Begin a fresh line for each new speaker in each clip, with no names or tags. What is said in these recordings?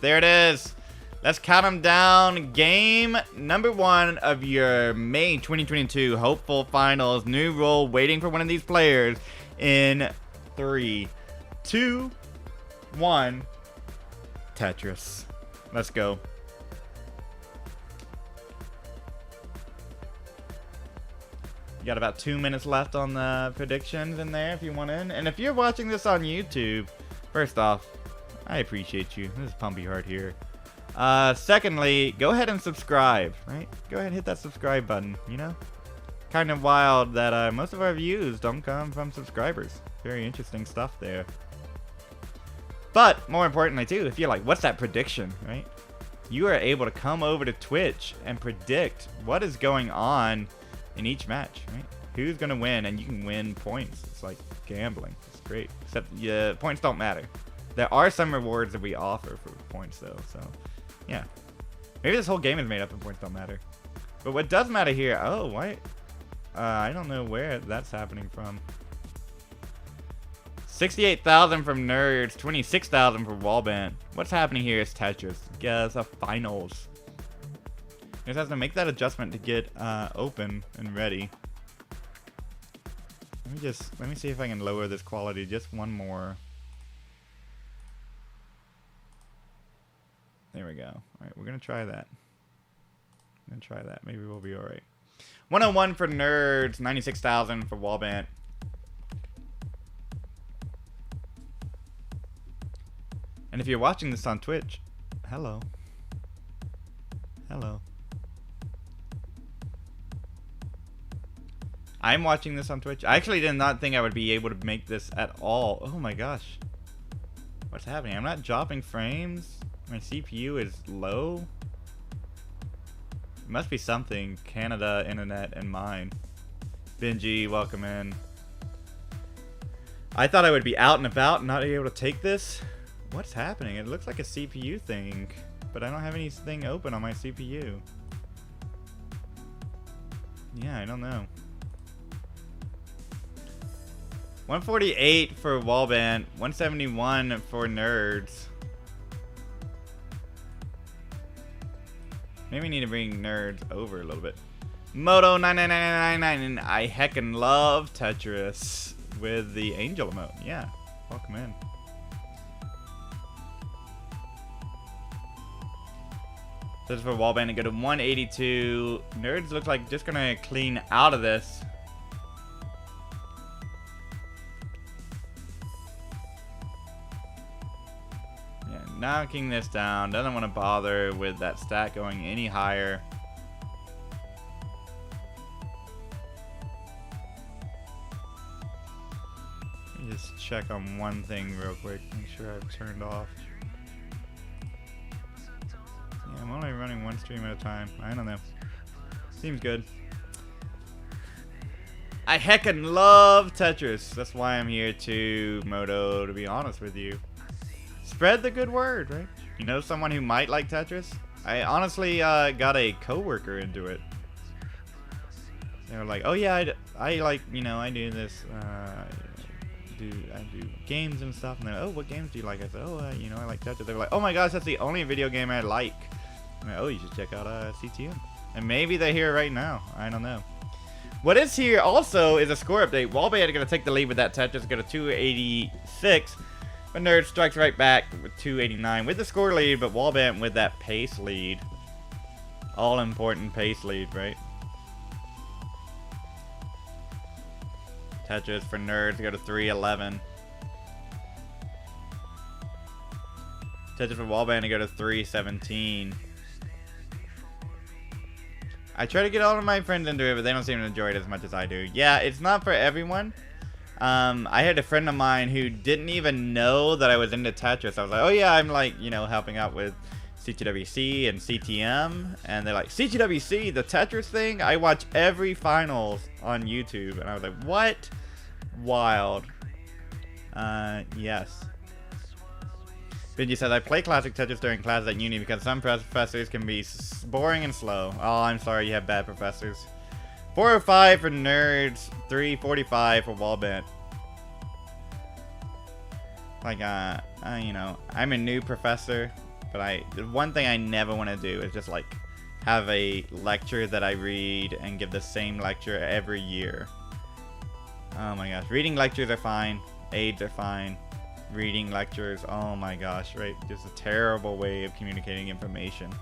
There it is. Let's count them down. Game number 1 of your May 2022 hopeful finals. New role waiting for one of these players in 3, 2, 1. Tetris. Let's go. You got about 2 minutes left on the predictions in there if you want in. And if you're watching this on YouTube, first off, I appreciate you. This is pumpyheart here. Secondly, go ahead and subscribe, right? Go ahead and hit that subscribe button, you know? Kind of wild that most of our views don't come from subscribers. Very interesting stuff there. But, more importantly too, if you're like, what's that prediction, right? You are able to come over to Twitch and predict what is going on in each match, right? Who's going to win, and you can win points. It's like gambling. It's great. Except, yeah, points don't matter. There are some rewards that we offer for points, though, so, yeah. Maybe this whole game is made up and points don't matter. But what does matter here... Oh, why... I don't know where that's happening from. 68,000 from Nerdzzz, 26,000 for Wallbant. What's happening here is Tetris. Guess a finals. Just has to make that adjustment to get open and ready. Let me see if I can lower this quality just one more. There we go. All right, we're gonna try that. Maybe we'll be all right. 101 for Nerdzzz, 96,000 for Wallbant. And if you're watching this on Twitch, hello. Hello. I'm watching this on Twitch. I actually did not think I would be able to make this at all. Oh my gosh. What's happening? I'm not dropping frames. My CPU is low. It must be something. Canada, internet, and mine. Benji, welcome in. I thought I would be out and about and not able to take this. What's happening? It looks like a CPU thing, but I don't have anything open on my CPU. Yeah, I don't know. 148 for Wallbant, 171 for Nerdzzz. Maybe we need to bring Nerdzzz over a little bit. Moto99999, I heckin' love Tetris with the angel emote. Yeah, welcome in. So just for Wallbant to go to 182. Nerdzzz looks like just gonna clean out of this. Yeah, knocking this down. Doesn't want to bother with that stat going any higher. Let me just check on one thing real quick. Make sure I've turned off. Yeah, I'm only running one stream at a time. I don't know. Seems good. I heckin' love Tetris. That's why I'm here to Moto, to be honest with you. Spread the good word, right? You know someone who might like Tetris? I honestly got a coworker into it. They were like, oh yeah, I like, you know, I do this, I do games and stuff. And they're like, oh, what games do you like? I said, oh, you know, I like Tetris. They were like, oh my gosh, that's the only video game I like. I'm like, oh, you should check out CTM. And maybe they're here right now. I don't know. What is here also is a score update. Wallbant going to take the lead with that Tetris. Go to 286. But Nerdzzz strikes right back with 289 with the score lead. But Wallbant with that pace lead. All important pace lead, right? Tetris for Nerdzzz to go to 311. Tetris for Wallbant to go to 317. I try to get all of my friends into it, but they don't seem to enjoy it as much as I do. Yeah, it's not for everyone. I had a friend of mine who didn't even know that I was into Tetris. I was like, oh yeah, I'm like, you know, helping out with CTWC and CTM. And they're like, CTWC, the Tetris thing? I watch every finals on YouTube. And I was like, what? Wild. Yes. Benji says, I play classic Tetris during classes at uni because some professors can be boring and slow. Oh, I'm sorry you have bad professors. 405 for Nerdzzz, 345 for Wallbant. Like, you know, I'm a new professor. But the one thing I never want to do is just like have a lecture that I read and give the same lecture every year. Oh my gosh. Reading lectures are fine. Aids are fine. Reading lectures, oh my gosh, right? Just a terrible way of communicating information.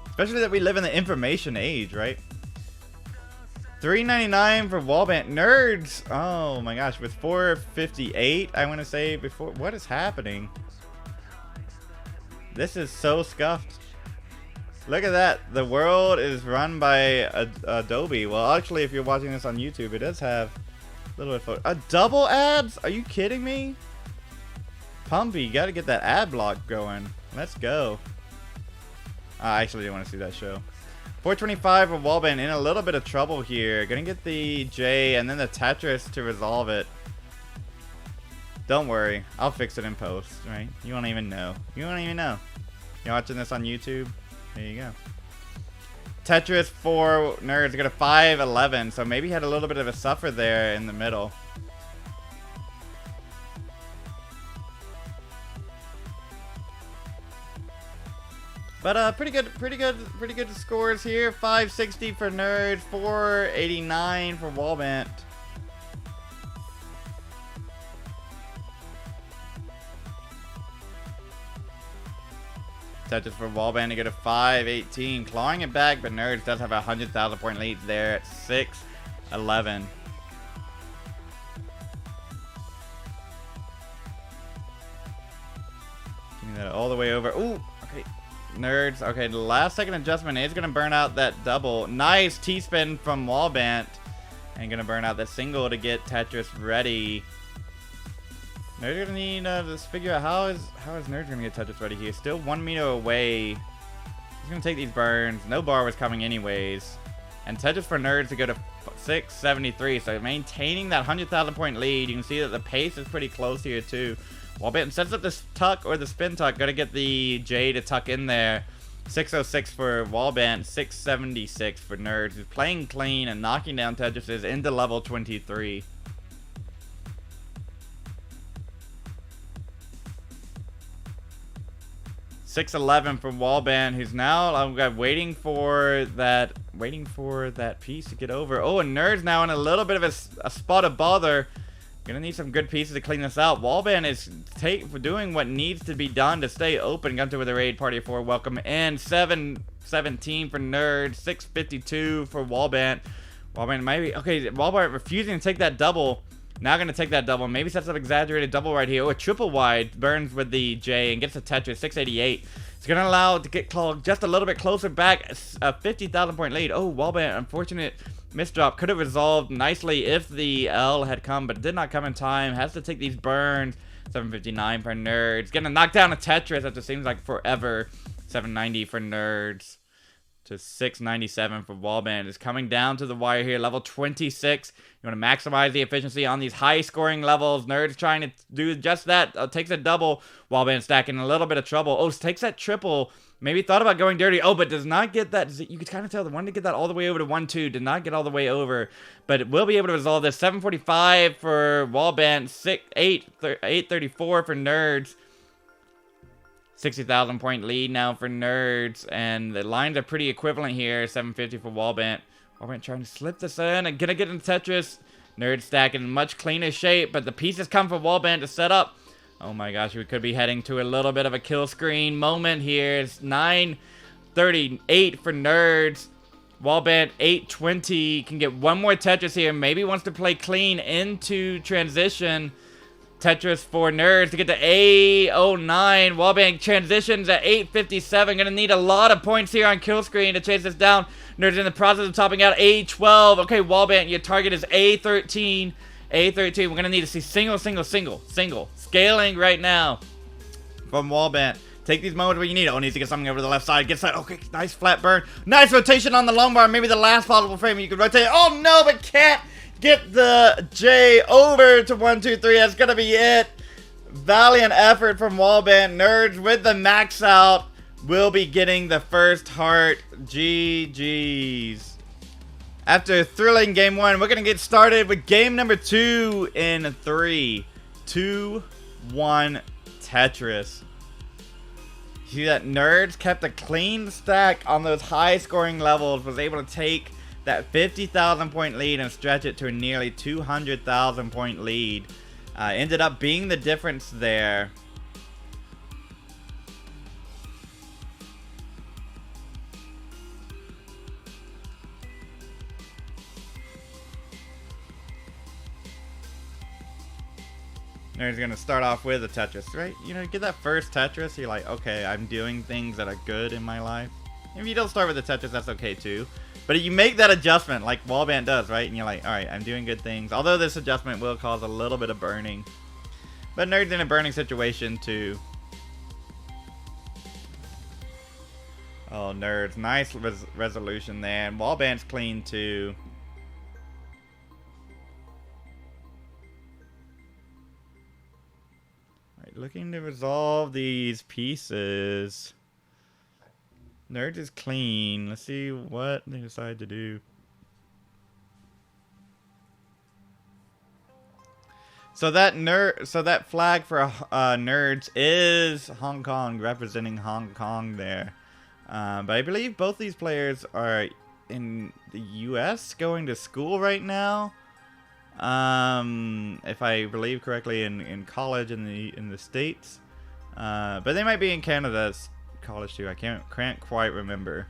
Especially that we live in the information age, right? $3.99 for Wallbant. Nerdzzz! Oh my gosh, with 458, I want to say before. What is happening? This is so scuffed. Look at that. The world is run by Adobe. Well, actually, if you're watching this on YouTube, it does have a little bit of a double abs? Are you kidding me? Pumpy, you gotta get that ad block going. Let's go. I actually didn't want to see that show. 425 for Wallbant, in a little bit of trouble here. Gonna get the J and then the Tetris to resolve it. Don't worry, I'll fix it in post, right? You won't even know. You won't even know. You're watching this on YouTube? There you go. Tetris for Nerdzzz got a 511, so maybe had a little bit of a suffer there in the middle. But pretty good scores here. 560 for Nerdzzz, 489 for Wallbant. Tetris for Wallbant to get a 518, clawing it back, but Nerdzzz does have a 100,000 point lead there at 611. Give me that all the way over. Ooh, okay. Nerdzzz. Okay, the last second adjustment is going to burn out that double. Nice T-spin from Wallbant. And going to burn out that single to get Tetris ready. Nerdzzz going to need to figure out how is Nerdzzz going to get Tetris ready here. Still 1 meter away. He's going to take these burns. No bar was coming anyways. And Tetris for Nerdzzz to go to 673. So maintaining that 100,000 point lead. You can see that the pace is pretty close here too. Wallbant sets up this tuck or the spin tuck. Gotta get the J to tuck in there. 606 for Wallbant, 676 for Nerdzzz. Who's playing clean and knocking down Tetris into level 23. $611 for Wallbant, who's now waiting for that piece to get over. Oh, and Nerdzzz now in a little bit of a spot of bother. Gonna need some good pieces to clean this out. Wallbant is doing what needs to be done to stay open. Gunter with a raid, party of 4, welcome in. 717 for Nerdzzz, 652 for Wallbant. Wallbant maybe, okay, Wallbant refusing to take that double. Now gonna take that double. Maybe sets up exaggerated double right here. Oh, a triple wide burns with the J and gets a Tetris, 688. It's gonna allow it to get clogged just a little bit closer back. A 50,000 point lead. Oh, Wallbant, unfortunate misdrop. Could have resolved nicely if the L had come, but did not come in time. Has to take these burns. 759 for Nerdzzz. Gonna knock down a Tetris after seems like forever. 790 for Nerdzzz to 697 for Wallbant. Is coming down to the wire here. Level 26. You want to maximize the efficiency on these high scoring levels. Nerdzzz trying to do just that. Takes a double. Wallbant stacking a little bit of trouble. Oh, takes that triple. Maybe thought about going dirty. Oh, but does not get that. You could kind of tell the one to get that all the way over to 1-2. Did not get all the way over. But it will be able to resolve this. 745 for Wallbant. 834 for Nerdzzz. 60,000 point lead now for Nerdzzz. And the lines are pretty equivalent here. 750 for Wallbant. Wallbant trying to slip this in and gonna get into Tetris. Nerdzzz stacking in much cleaner shape. But the pieces come for Wallbant to set up. Oh my gosh, we could be heading to a little bit of a kill screen moment here. It's 938 for Nerdzzz. Wallbant 820. Can get one more Tetris here. Maybe wants to play clean into transition. Tetris for Nerdzzz to get to A09. Wallbant transitions at 857. Gonna need a lot of points here on kill screen to chase this down. Nerdzzz in the process of topping out A12. Okay, Wallbant, your target is A13. A13, we're gonna need to see single. Scaling right now from Wallbant. Take these moments where you need it. Oh, needs to get something over the left side. Gets that. Okay, nice flat burn. Nice rotation on the long bar. Maybe the last possible frame you could rotate. Oh no, but can't get the J over to 1, 2, 3. That's gonna be it. Valiant effort from Wallbant. Nerdzzz with the max out will be getting the first heart. GG's. After a thrilling game 1, we're going to get started with game number 2 in 3, 2, 1, Tetris. See that Nerdzzz kept a clean stack on those high scoring levels, was able to take that 50,000 point lead and stretch it to a nearly 200,000 point lead. Ended up being the difference there. Nerdzzz gonna start off with a Tetris, right? You know, get that first Tetris, you're like, okay, I'm doing things that are good in my life. If you don't start with a Tetris, that's okay too. But you make that adjustment like Wallbant does, right? And you're like, alright, I'm doing good things. Although this adjustment will cause a little bit of burning. But Nerdzzz in a burning situation too. Oh, Nerdzzz. Nice resolution there. And Wallbant's clean too. Alright, looking to resolve these pieces. Nerdzzz is clean. Let's see what they decide to do. So that flag for Nerdzzz is Hong Kong, representing Hong Kong there. But I believe both these players are in the U.S. going to school right now. If I believe correctly, in college in the States. But they might be in Canada's college too. I can't quite remember.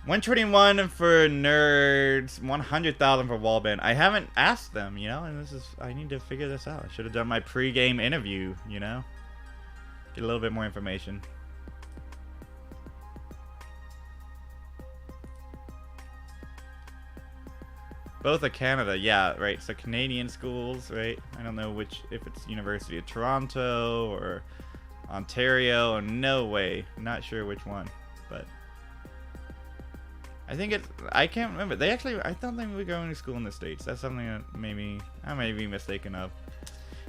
121 for Nerdzzz, 100,000 for Wallbant. I haven't asked them, you know, and I need to figure this out. I should have done my pre-game interview, you know, get a little bit more information. Both are Canada, yeah, right. So Canadian schools, right? I don't know if it's University of Toronto or Ontario, no way. I'm not sure which one, but I think I can't remember. I don't think we're going to school in the States. That's something that I may be mistaken of.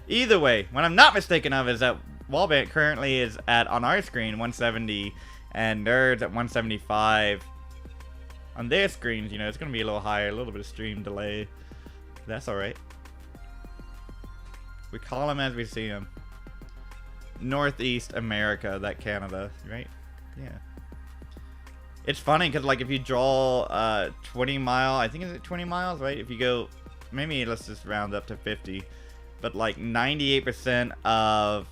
Either way, what I'm not mistaken of is that Wallbant currently is on our screen, 170, and Nerdzzz at 175. On their screens, you know, it's going to be a little higher, a little bit of stream delay. That's alright. We call them as we see them. Northeast America, that Canada, right? Yeah. It's funny because, like, if you draw 20 mile, I think it's 20 miles, right? If you go, maybe let's just round up to 50. But, like, 98% of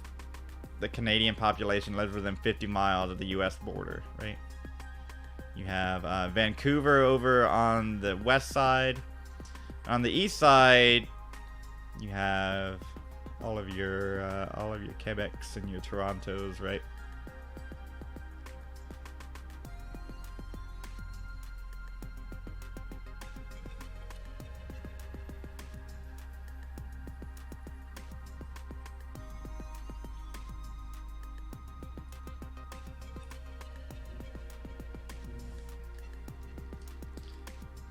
the Canadian population lives within 50 miles of the U.S. border, right? You have Vancouver over on the west side. On the east side, you have all of your Quebecs and your Torontos, right?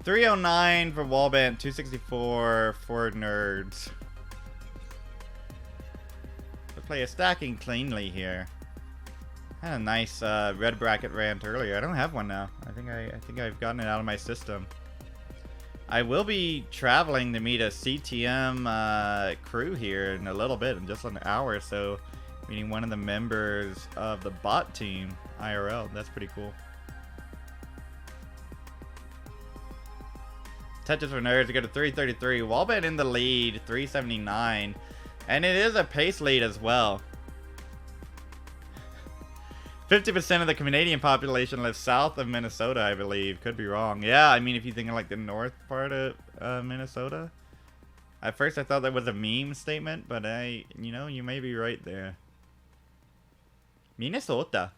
$309 for Wallbant, $264 for Nerdzzz. The player stacking cleanly here. Had a nice red bracket rant earlier. I don't have one now. I think I've gotten it out of my system. I will be traveling to meet a CTM crew here in a little bit, in just an hour or so, meeting one of the members of the bot team IRL. That's pretty cool. Tetris for Nerdzzz to go to 333. Wallbant in the lead, 379. And it is a pace lead as well. 50% of the Canadian population lives south of Minnesota, I believe. Could be wrong. Yeah, I mean, if you think of like the north part of Minnesota. At first I thought that was a meme statement, but you know, you may be right there. Minnesota.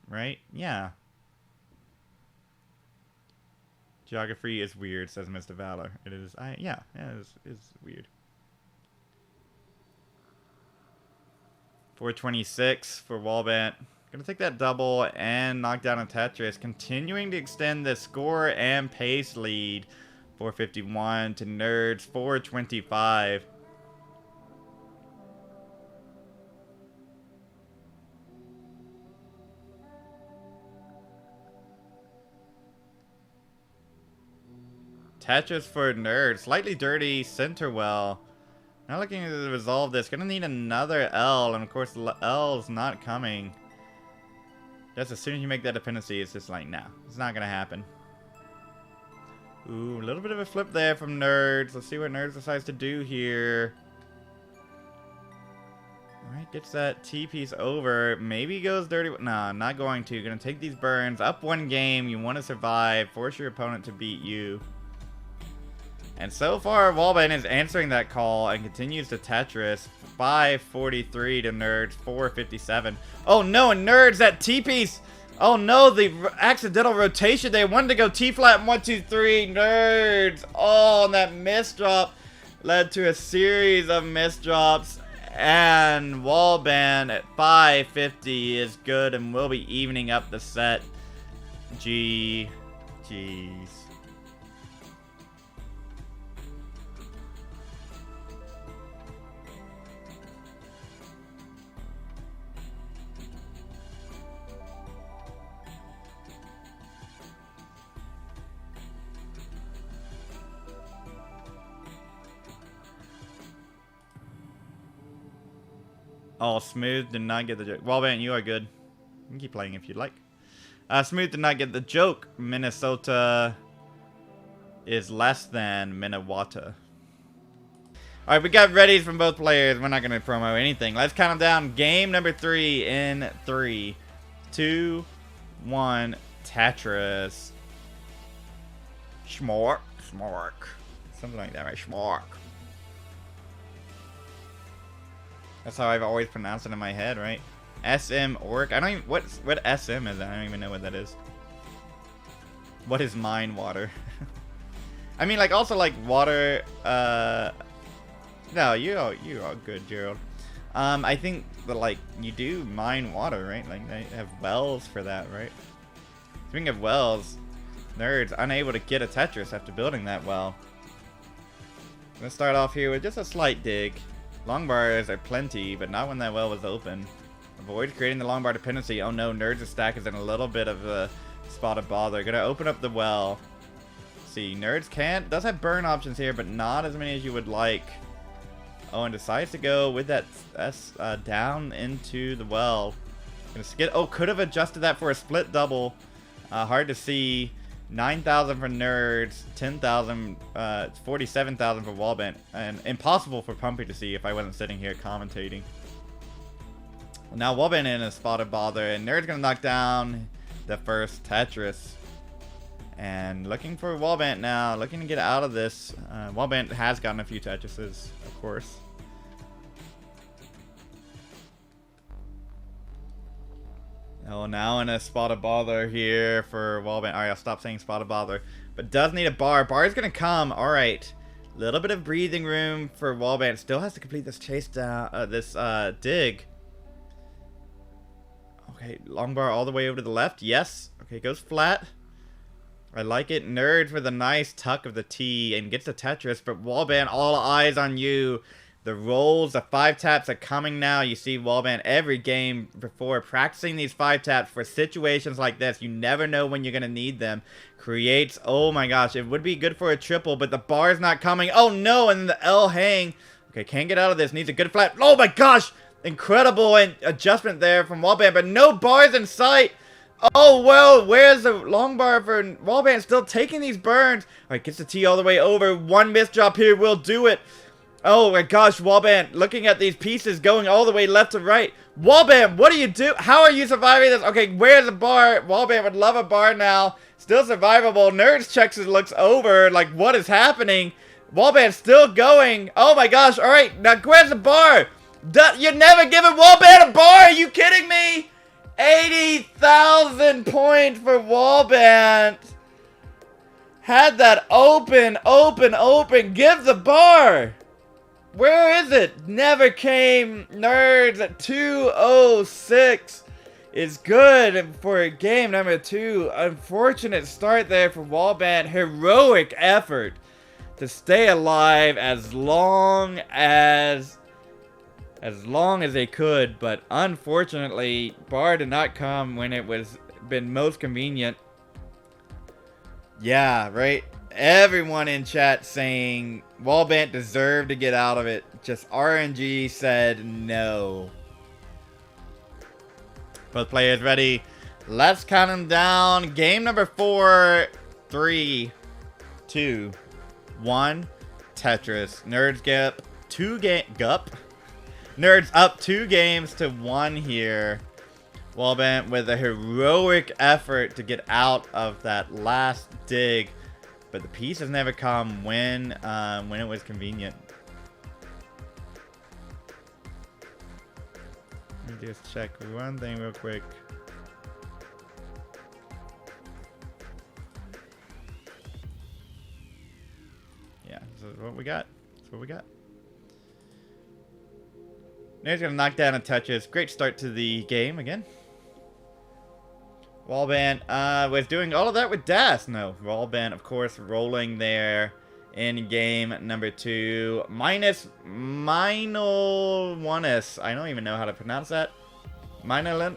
Right? Yeah. Geography is weird, says Mr. Valor. It is, yeah, it's weird. 426 for Wallbant. Gonna take that double and knock down a Tetris, continuing to extend the score and pace lead. 451 to Nerdzzz, 425. Tetris for Nerdzzz. Slightly dirty center well. Not looking to resolve this. Gonna need another L, and of course L's not coming. Just as soon as you make that dependency, it's just like, nah, it's not gonna happen. Ooh, a little bit of a flip there from Nerddzz. Let's see what Nerddzz decides to do here. Alright, gets that T-piece over. Maybe goes dirty. Nah, not going to. Gonna take these burns. Up one game. You want to survive. Force your opponent to beat you. And so far, Wallbant is answering that call and continues to Tetris. 543 to Nerddzz. 457. Oh no, and Nerddzz, that T-piece. Oh no, the accidental rotation. They wanted to go T-flat and 1, 2, 3. Nerddzz. Oh, and that misdrop led to a series of misdrops. And Wallbant at 550 is good and will be evening up the set. GG's. Oh, Smooth did not get the joke. Wallbant, you are good. You can keep playing if you'd like. Smooth did not get the joke. Minnesota is less than Minnewater. Alright, we got readies from both players. We're not going to promo anything. Let's count them down. Game number 3 in 3, 2, 1. Tetris. Schmork. Schmork. Something like that, right? Schmork. That's how I've always pronounced it in my head, right? SM Orc. I don't even... What SM is that? I don't even know what that is. What is mine water? I mean, like, also, like, water... No, you are good, Gerald. I think that, like, you do mine water, right? Like, they have wells for that, right? Speaking of wells, Nerddzz unable to get a Tetris after building that well. I'm gonna start off here with just a slight dig. Long bars are plenty, but not when that well was open. Avoid creating the long bar dependency. Oh no, Nerddzz' stack is in a little bit of a spot of bother. Gonna open up the well. See, Nerddzz does have burn options here, but not as many as you would like. Oh, and decides to go with that S down into the well. Gonna skip. Oh, could have adjusted that for a split double. Hard to see. 9,000 for Nerddzz, 10,000, 47,000 for Wallbant, and impossible for Pumpy to see if I wasn't sitting here commentating. Well, now Wallbant in a spot of bother, and Nerddzz gonna knock down the first Tetris. And looking for Wallbant now, looking to get out of this. Wallbant has gotten a few Tetrises, of course. Oh, now in a spot of bother here for Wallbant. Alright, I'll stop saying spot of bother. But does need a bar. Bar is going to come. Alright. Little bit of breathing room for Wallbant. Still has to complete this Chasedown, this dig. Okay, long bar all the way over to the left. Yes. Okay, goes flat. I like it. Nerddzz with a nice tuck of the T and gets the Tetris. But Wallbant, all eyes on you. The rolls, the 5 taps are coming now. You see Wallbant every game before practicing these 5 taps for situations like this. You never know when you're going to need them. Creates, oh my gosh, it would be good for a triple, but the bar's not coming. Oh no, and the L hang. Okay, can't get out of this. Needs a good flat. Oh my gosh, incredible adjustment there from Wallbant, but no bars in sight. Oh, well, where's the long bar for Wallbant? Still taking these burns. All right, gets the T all the way over. One miss drop here will do it. Oh my gosh, Wallbant, looking at these pieces going all the way left to right. Wallbant, what do you do? How are you surviving this? Okay, where's the bar? Wallbant would love a bar now. Still survivable. Nerddzz checks and looks over. Like, what is happening? Wallbant still going. Oh my gosh, all right. Now, where's the bar? You're never giving Wallbant a bar. Are you kidding me? 80,000 points for Wallbant. Had that open. Give the bar. Where is it? Never came. Nerddzz at 206 is good for game number 2. Unfortunate start there for Wallbant. Heroic effort to stay alive as long as they could, but unfortunately, bar did not come when it was been most convenient. Yeah, right. everyone in chat saying Wallbant deserved to get out of it. Just RNG said no. Both players ready. Let's count them down. Game number 4. 3, 2, 1. Tetris. Nerdzzz Nerds up 2 games to 1 here. Wallbant with a heroic effort to get out of that last dig. But the piece has never come when it was convenient. Let me just check one thing real quick. Yeah, this is what we got. That's what we got. Nair's gonna knock down a Tetris. Great start to the game again. Wallbant was doing all of that with Das. No, Wallbant, of course, rolling there in game number 2. Minus Minolinus. I don't even know how to pronounce that. Minolinus.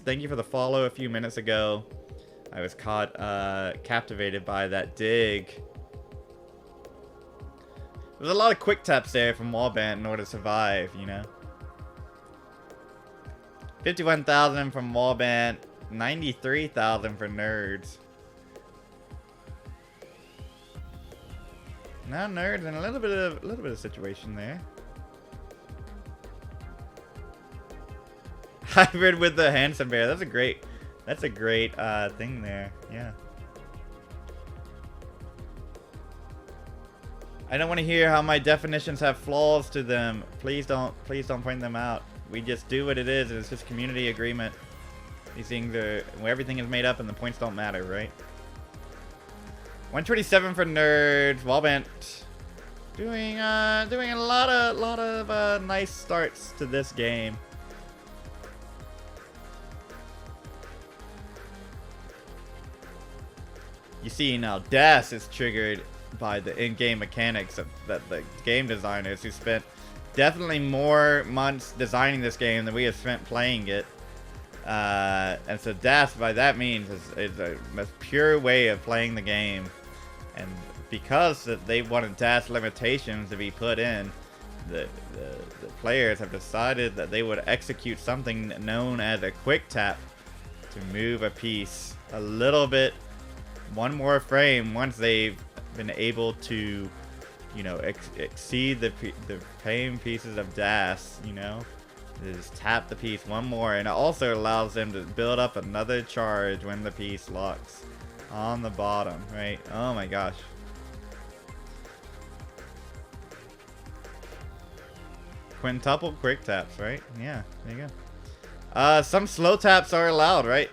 Thank you for the follow a few minutes ago. I was caught captivated by that dig. There's a lot of quick taps there from Wallbant in order to survive, you know. 51,000 from Wallbant, 93,000 for Nerdzzz. Now Nerdzzz in a little bit of situation there. Hybrid with the Handsome Bear. That's a great thing there. Yeah. I don't want to hear how my definitions have flaws to them. Please don't point them out. We just do what it is. It's just community agreement. These things are where everything is made up and the points don't matter, right? 127 for Nerdzzz. Wallbant doing a lot of nice starts to this game. You see now, Das is triggered by the in-game mechanics of the game designers who spent definitely more months designing this game than we have spent playing it. And so Das, by that means, is a pure way of playing the game. And because they wanted Das limitations to be put in, the players have decided that they would execute something known as a quick tap to move a piece a little bit, one more frame once they've been able to, you know, exceed the paying pieces of Das, you know. They just tap the piece one more, and it also allows them to build up another charge when the piece locks on the bottom, right? Oh my gosh. Quintuple quick taps, right? Yeah, there you go. Some slow taps are allowed, right?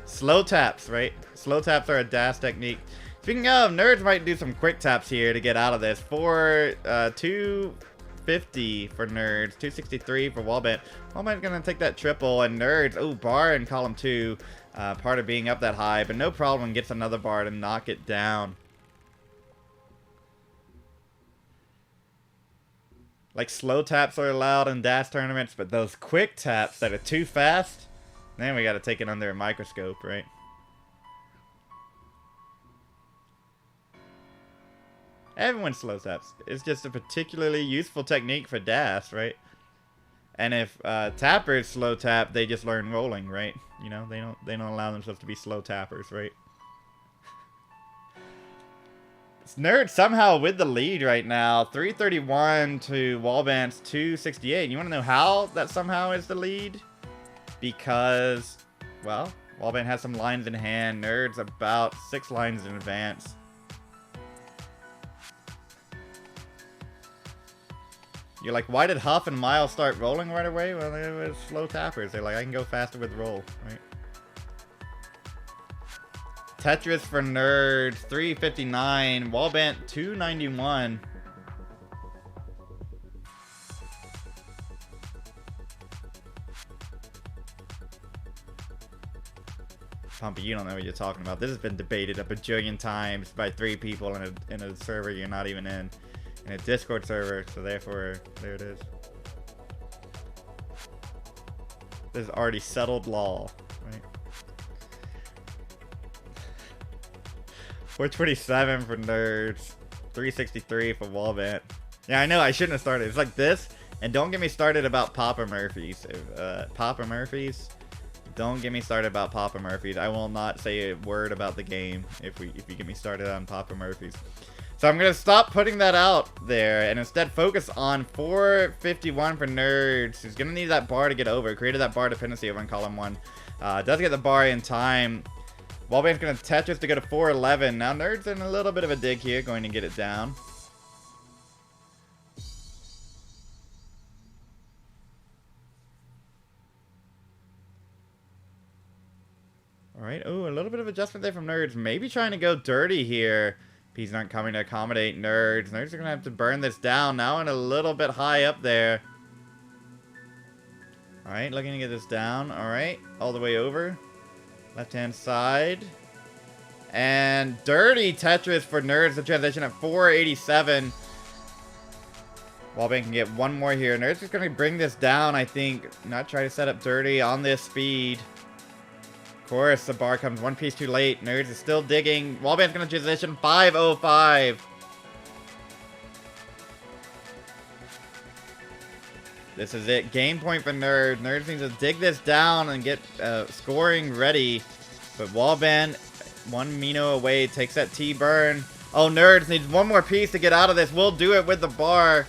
Slow taps, right? Slow taps are a Das technique. Speaking of, Nerdzzz might do some quick taps here to get out of this. For 250 for Nerdzzz, 263 for Wallbant. Wallbant's gonna take that triple, and Nerdzzz, oh, bar in column 2. Part of being up that high, but no problem, gets another bar to knock it down. Like, slow taps are allowed in Das tournaments, but those quick taps that are too fast, then we gotta take it under a microscope, right? Everyone slow taps. It's just a particularly useful technique for Das, right? And if tappers slow tap, they just learn rolling, right? You know, they don't allow themselves to be slow tappers, right? It's Nerdzzz somehow with the lead right now, 331 to Wallbant's 268. You want to know how that somehow is the lead? Because, well, Wallbant has some lines in hand. Nerdzzz about 6 lines in advance. You're like, why did Huff and Miles start rolling right away? Well, they were slow tappers. They're like, I can go faster with roll, right? Tetris for Nerdzzz, 359. Wallbant, 291. Pumpy, you don't know what you're talking about. This has been debated a bajillion times by 3 people in a server you're not even in a Discord server, so therefore, there it is. This is already settled law, right? 427 for Nerdzzz. 363 for Wallbant. Yeah, I know, I shouldn't have started. It's like this, and don't get me started about Papa Murphy's. Papa Murphy's. Don't get me started about Papa Murphy's. I will not say a word about the game if you get me started on Papa Murphy's. So I'm gonna stop putting that out there and instead focus on 451 for Nerdzzz. He's gonna need that bar to get over. Created that bar dependency over in column 1. Does get the bar in time. Wallbant's gonna Tetris to go to 411. Now Nerdzzz in a little bit of a dig here, going to get it down. Alright, oh, a little bit of adjustment there from Nerdzzz. Maybe trying to go dirty here. He's not coming to accommodate Nerdzzz. Nerdzzz are going to have to burn this down. Now in a little bit high up there. Alright, looking to get this down. Alright, all the way over. Left-hand side. And dirty Tetris for Nerdzzz. The transition at 487. Wallbant can get one more here. Nerdzzz is going to bring this down, I think. Not try to set up dirty on this speed. Of course, the bar comes one piece too late. Nerdzzz is still digging. Wallbant's going to transition 505. This is it. Game point for Nerdzzz. Nerdzzz needs to dig this down and get scoring ready. But Wallbant, one Mino away, takes that T-burn. Oh, Nerdzzz needs one more piece to get out of this. We'll do it with the bar.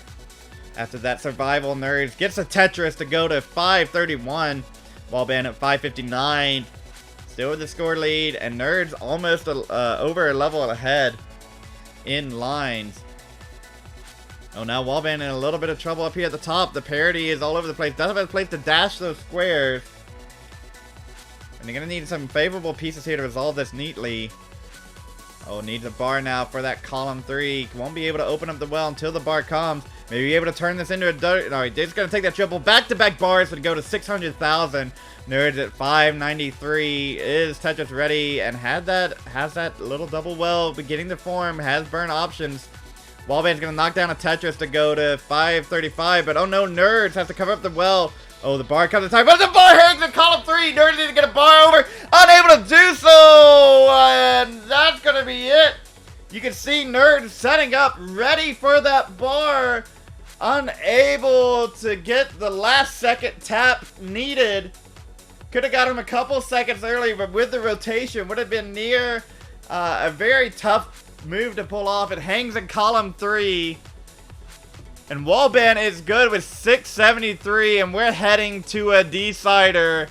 After that survival, Nerdzzz gets a Tetris to go to 531. Wallbant at 559. Still with the score lead, and Nerdzzz almost over a level ahead in lines. Oh, now Wallbant in a little bit of trouble up here at the top. The parity is all over the place. Doesn't have a place to dash those squares. And they're going to need some favorable pieces here to resolve this neatly. Oh, needs a bar now for that column 3. Won't be able to open up the well until the bar comes. Maybe be able to turn this into a... No, he's just going to take that triple. Back-to-back bars and go to 600,000. Nerdzzz at 593. Is Tetris ready? And has that little double well beginning to form. Has burn options. Wallbant's going to knock down a Tetris to go to 535. But oh no, Nerdzzz has to cover up the well. Oh, the bar comes in time. But the bar hangs in column 3. Nerdzzz needs to get a bar over. Unable to do so. And that's going to be it. You can see Nerdzzz setting up, ready for that bar. Unable to get the last second tap needed. Could have got him a couple seconds earlier, but with the rotation, would have been near a very tough move to pull off. It hangs in column 3. And Wallbant is good with 673, and we're heading to a decider.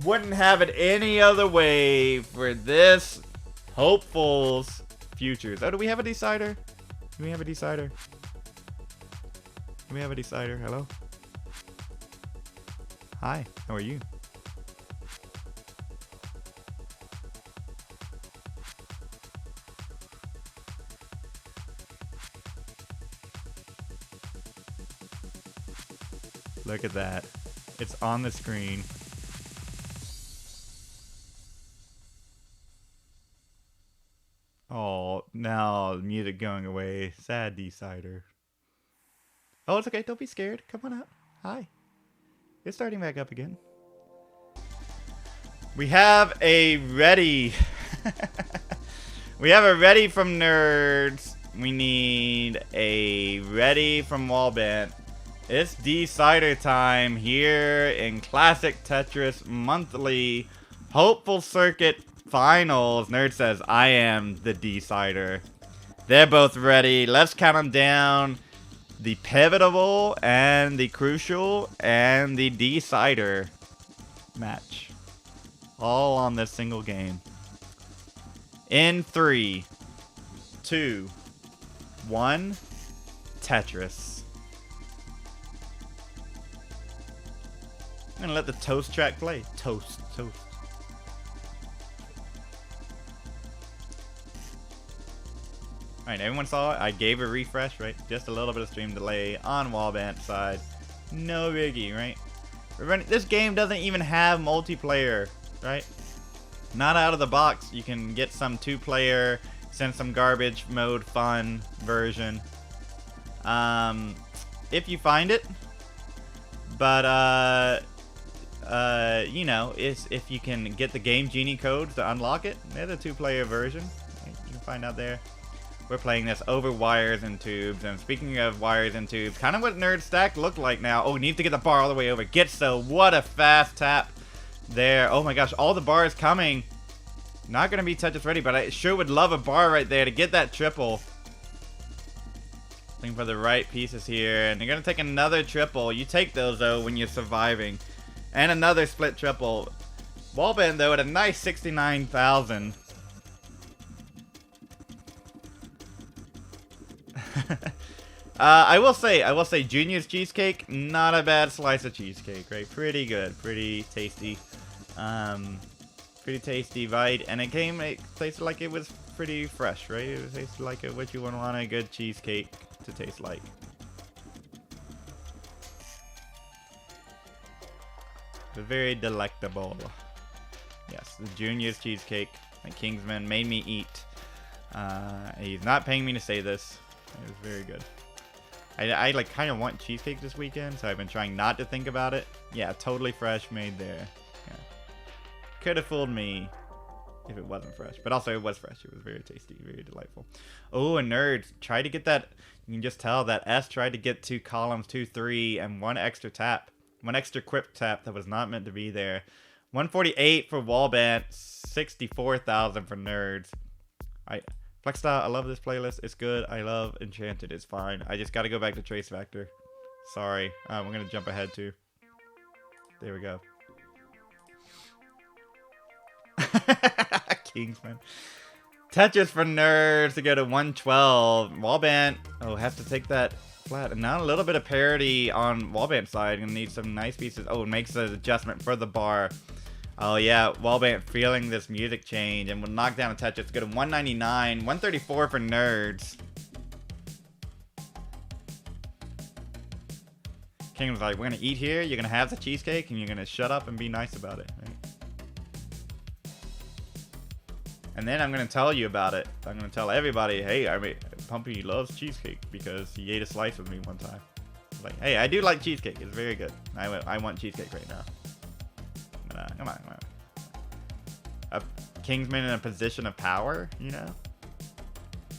Wouldn't have it any other way for this hopeful's futures. Oh, do we have a decider? Do we have a decider? Do we have a decider? Hello? Hi, how are you? Look at that. It's on the screen. Oh, now the music going away. Sad decider. Oh, it's okay. Don't be scared. Come on out. Hi. It's starting back up again. We have a ready. We have a ready from Nerdzzz. We need a ready from Wallbant. It's decider time here in Classic Tetris Monthly Hopeful Circuit Finals. Nerd says, I am the decider. They're both ready. Let's count them down. The pivotal and the crucial and the decider match. All on this single game. In 3, 2, 1, Tetris. I'm gonna let the toast track play. Toast, toast. Alright, everyone saw it. I gave a refresh, right? Just a little bit of stream delay on Wallbant's side. No biggie, right? This game doesn't even have multiplayer, right? Not out of the box. You can get some 2-player, send some garbage mode fun version. If you find it. But, you know, if you can get the Game Genie codes to unlock it, there's a 2-player version. You can find out there. We're playing this over wires and tubes. And speaking of wires and tubes, kind of what Nerd Stack looked like now. Oh, needs to get the bar all the way over. Get so. What a fast tap there. Oh my gosh, all the bars coming. Not going to be Tetris ready, but I sure would love a bar right there to get that triple. Looking for the right pieces here. And they're going to take another triple. You take those, though, when you're surviving. And another split triple. Wallbant, though, at a nice 69,000. I will say, Junior's cheesecake, not a bad slice of cheesecake, right? Pretty good, pretty tasty. Pretty tasty bite, and it tasted like it was pretty fresh, right? It tasted like what you would want a good cheesecake to taste like. But very delectable. Yes, the Junior's cheesecake that Kingsman made me eat. He's not paying me to say this. It was very good. I like kind of want cheesecake this weekend, so I've been trying not to think about it. Yeah, totally fresh, made there. Yeah. Could have fooled me if it wasn't fresh, but also it was fresh. It was very tasty, very delightful. Oh, and Nerdzzz tried to get that. You can just tell that S tried to get 2 columns, 2, 3, and one extra tap, one extra quick tap that was not meant to be there. 148 for Wallbant, 64,000 for Nerdzzz. Flexstyle, I love this playlist. It's good. I love Enchanted. It's fine. I just got to go back to Trace Factor. Sorry. We're going to jump ahead too. There we go. Kingsman. Tetris for Nerdzzz to go to 112. Wallbant, has to take that flat. And now a little bit of parity on Wallbant's side. Gonna need some nice pieces. Oh, it makes an adjustment for the bar. Oh yeah, Wallbant feeling this music change and will knock down a Tetris to go to 199. 134 for Nerdzzz. King was like, we're gonna eat here, you're gonna have the cheesecake, and you're gonna shut up and be nice about it. Right? And then I'm gonna tell you about it. I'm gonna tell everybody, hey, Pumpy loves cheesecake because he ate a slice with me one time. Like, hey, I do like cheesecake. It's very good. I want cheesecake right now. Come on. A Kingsman in a position of power, you know?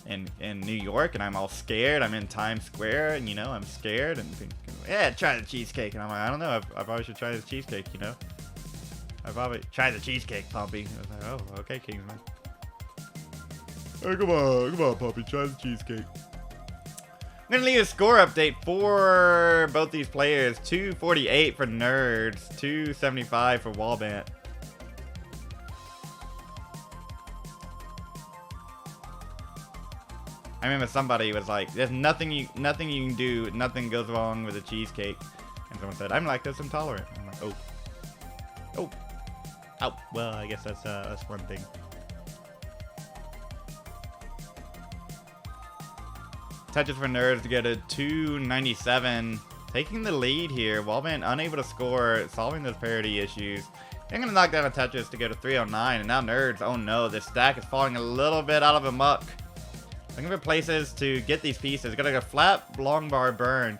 In New York, and I'm all scared. I'm in Times Square, and, you know, I'm scared. And thinking, yeah, try the cheesecake. And I'm like, I don't know. I probably should try this cheesecake, you know? I probably try the cheesecake, Pumpy. I was like, oh, okay, Kingsman. Hey, come on, Pumpy. Try the cheesecake. I'm going to leave a score update for both these players. 248 for Nerdzzz, 275 for Wallbant. I remember somebody was like, there's nothing you can do, nothing goes wrong with a cheesecake. And someone said, I'm lactose intolerant. I'm like, oh. Well, I guess that's one thing. Tetris for Nerdzzz to get a 297. Taking the lead here. Wallbant unable to score, solving those parity issues. I'm going to knock down a Tetris to go to 309. And now Nerdzzz, oh no, this stack is falling a little bit out of a muck. Looking for places to get these pieces. Got like a flat long bar burn.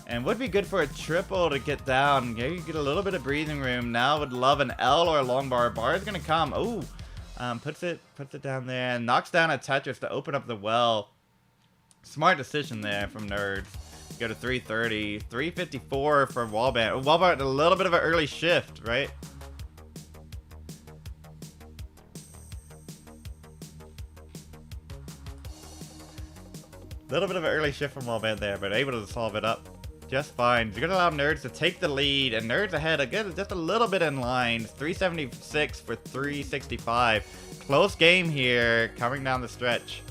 And would be good for a triple to get down. Maybe get a little bit of breathing room. Now would love an L or a long bar. Bar is going to come. Oh, puts it down there and knocks down a Tetris to open up the well. Smart decision there from Nerdzzz. Go to 330. 354 for Wallbant. Wallbant, a little bit of an early shift, right? Little bit of an early shift from Wallbant there, but able to solve it up just fine. You're going to allow Nerdzzz to take the lead, and Nerdzzz ahead again, just a little bit in line. 376 for 365. Close game here, coming down the stretch.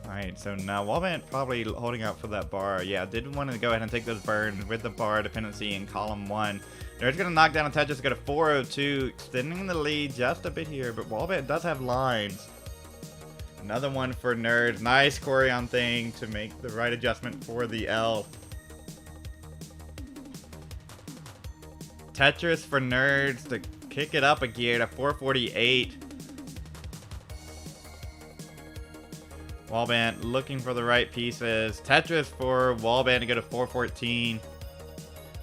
Alright, so now Wallbant probably holding out for that bar. Yeah, did want to go ahead and take those burns with the bar dependency in column 1. Nerdzzz going to knock down a Tetris, go to 402, extending the lead just a bit here, but Wallbant does have lines. Another one for Nerdzzz. Nice chorion thing to make the right adjustment for the L. Tetris for Nerdzzz to kick it up a gear to 448. Wallbant looking for the right pieces. Tetris for Wallbant to go to 414.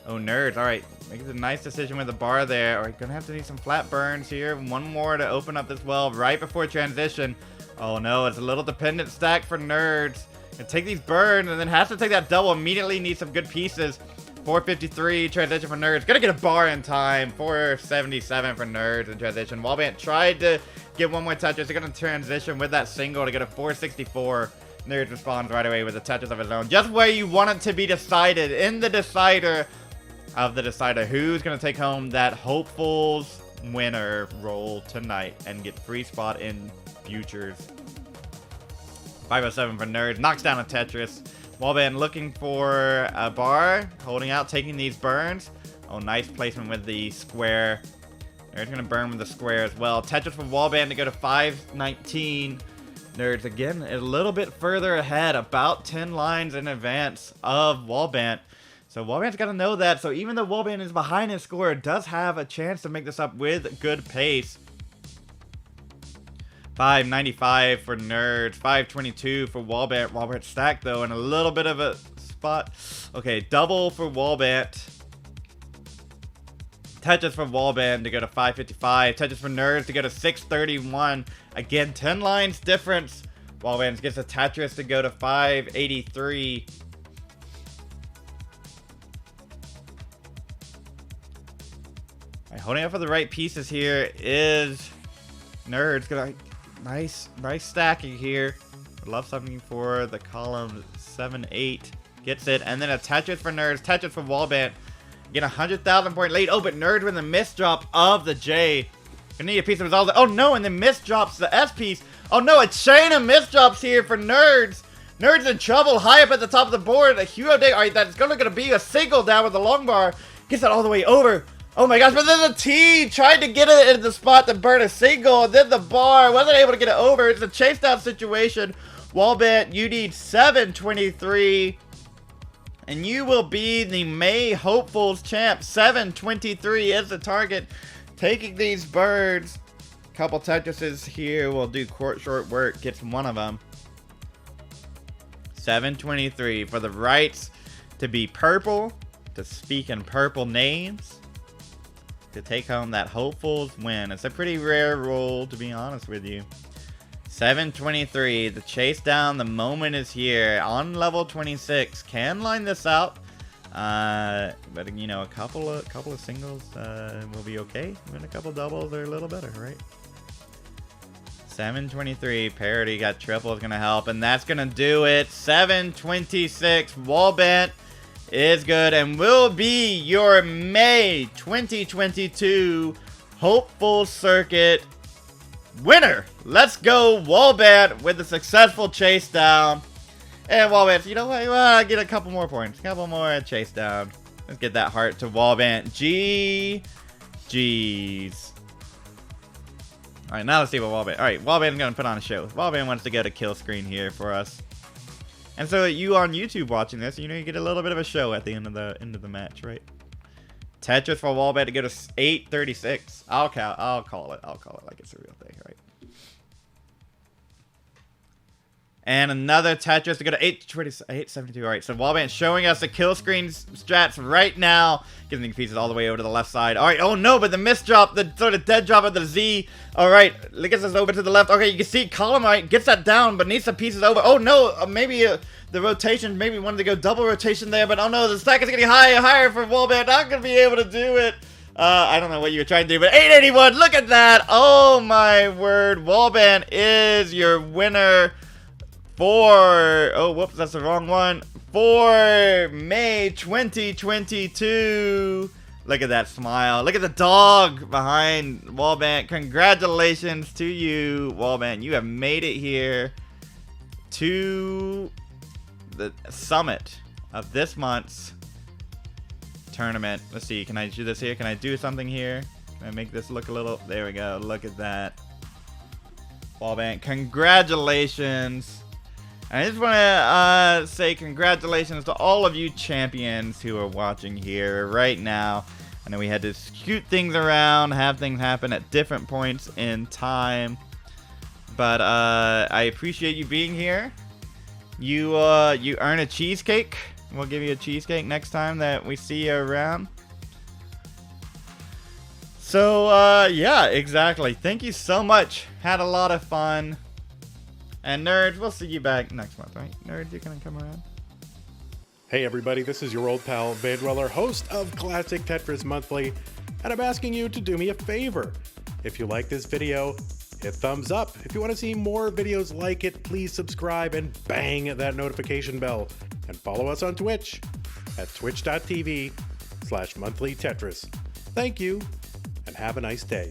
Oh, Nerdzzz. All right. Makes a nice decision with the bar there. All right, gonna have to need some flat burns here. One more to open up this well right before transition. Oh no, it's a little dependent stack for Nerdzzz. Gonna take these burns and then has to take that double. Immediately needs some good pieces. 453 transition for Nerdzzz. Gonna get a bar in time. 477 for Nerdzzz in transition. Wallbant tried to get one more Tetris. They're gonna transition with that single to get a 464. Nerdzzz responds right away with a Tetris of his own. Just where you want it to be decided. In the decider of the decider. Who's gonna take home that hopefuls winner role tonight and get free spot in futures. 507 for Nerdzzz. Knocks down a Tetris. Wallbant looking for a bar. Holding out, taking these burns. Oh, nice placement with the square. Nerdzzz gonna burn with the square as well. Tetris for Wallbant to go to 519. Nerdzzz again a little bit further ahead. About 10 lines in advance of Wallbant. So Wallbant's got to know that. So even though Wallbant is behind his score, does have a chance to make this up with good pace. 595 for Nerdzzz. 522 for Wallbant. Wallbant stacked though in a little bit of a spot. Okay, double for Wallbant. Tetris for Wallbant to go to 555. Tetris for Nerdzzz to go to 631. Again, 10 lines difference. Wallbant gets a Tetris to go to 583. Holding up for the right pieces here is Nerdzzz. Gonna nice stacking here. Would love something for the column 7-8. Gets it, and then a Tetris for Nerdzzz. Tetris for Wallbant. Get 100,000 point lead. Oh, but Nerdzzz with a misdrop of the J. Gonna need a piece of his all. Oh no, and then misdrops the S piece. Oh no, a chain of misdrops here for Nerdzzz. Nerdzzz in trouble, high up at the top of the board. A Hero Day. Alright, that's gonna be a single down with the long bar. Gets that all the way over. Oh my gosh, but then the T tried to get it in the spot to burn a single, and then the bar wasn't able to get it over. It's a chase down situation. Wallbant, you need 723, and you will be the May Hopefuls champ. 723 is the target. Taking these birds. Couple Tetrises here will do short work. Gets one of them. 723 for the rights to be purple, to speak in purple names, to take home that hopefuls win. It's a pretty rare roll, to be honest with you. 723, the chase down, the moment is here. On level 26, can line this out. But you know, a couple of singles will be okay. And a couple doubles are a little better, right? 723, parity, got triple is gonna help, and that's gonna do it. 726, Wallbant is good and will be your May 2022 Hopeful Circuit winner. Let's go, Wallbant, with a successful chase down. And Wallbant, you know what? Well, get a couple more points. A couple more chase down. Let's get that heart to Wallbant. GG's. Alright, now let's see what Wallbant. Alright, Wallbant's gonna put on a show. Wallbant wants to get a kill screen here for us. And so you on YouTube watching this, you know, you get a little bit of a show at the end of the match, right? Tetris for Wallbant to go to 836. I'll call it like it's a real thing, right? And another Tetris to go to 872. Alright, so Wallbant showing us the kill screen strats right now. Getting the pieces all the way over to the left side. Alright, oh no, but the miss drop, the sort of dead drop of the Z. Alright, gets us over to the left. Okay, you can see Columnite gets that down, but needs some pieces over. Oh no, maybe the rotation, maybe wanted to go double rotation there, but oh no, the stack is getting higher and higher for Wallbant. Not going to be able to do it. I don't know what you were trying to do, but 881, look at that. Oh my word, Wallbant is your winner. Oh, whoops, that's the wrong one. For May 2022. Look at that smile. Look at the dog behind Wallbant. Congratulations to you, Wallbant. You have made it here to the summit of this month's tournament. Let's see. Can I do this here? Can I do something here? Can I make this look a little... There we go. Look at that. Wallbant, congratulations. I just want to say congratulations to all of you champions who are watching here right now. I know we had to scoot things around, have things happen at different points in time. But I appreciate you being here. You earn a cheesecake. We'll give you a cheesecake next time that we see you around. So, yeah, exactly. Thank you so much. Had a lot of fun. And Nerds, we'll see you back next month, right? Nerds, you're gonna come around?
Hey everybody, this is your old pal Vandweller, host of Classic Tetris Monthly, and I'm asking you to do me a favor. If you like this video, hit thumbs up. If you want to see more videos like it, please subscribe and bang that notification bell. And follow us on Twitch at twitch.tv/monthlytetris. Thank you, and have a nice day.